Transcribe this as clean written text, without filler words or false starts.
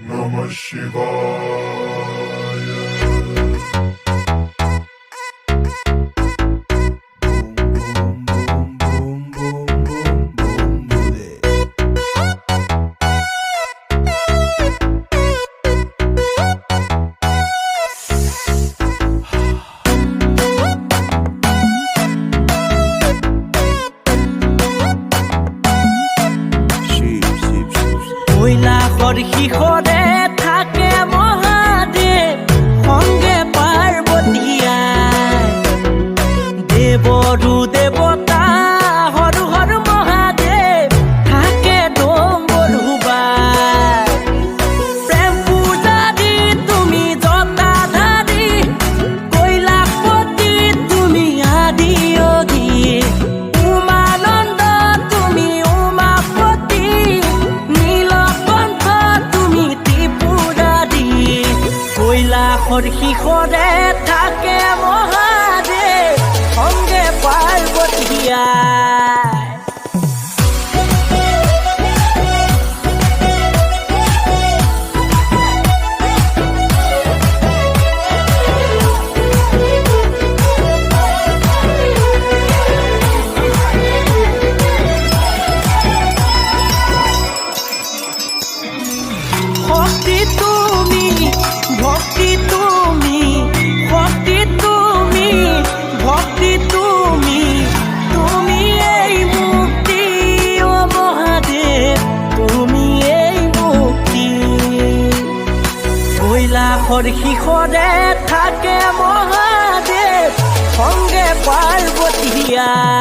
Namah Shivaya. কৈলাসৰ শিখৰে থাকে মহাদেৱ সংগে পাৰ্বতীয়াই দেৱৰো দেৱতা হৰ হৰ মহাদেৱ থাকে ডম্বৰুবাই প্ৰেম পূজাৰী তুমি জটাধাৰী কৈলাসপতি তুমি আদি যোগী উমানন্দ তুমি উমাপতি কৈলাসৰ শিখৰে থাকে মহাদেৱ সংগে পাৰ্বতীয়াই শক্তি তুমি ভক্তি তুমি শক্তি তুমি ভক্তি তুমি তুমি এই মুক্তি ও মহাদেৱ তুমি এই মুক্তি কৈলাসৰ শিখৰে থাকে মহাদেৱ সংগে পাৰ্বতীয়াই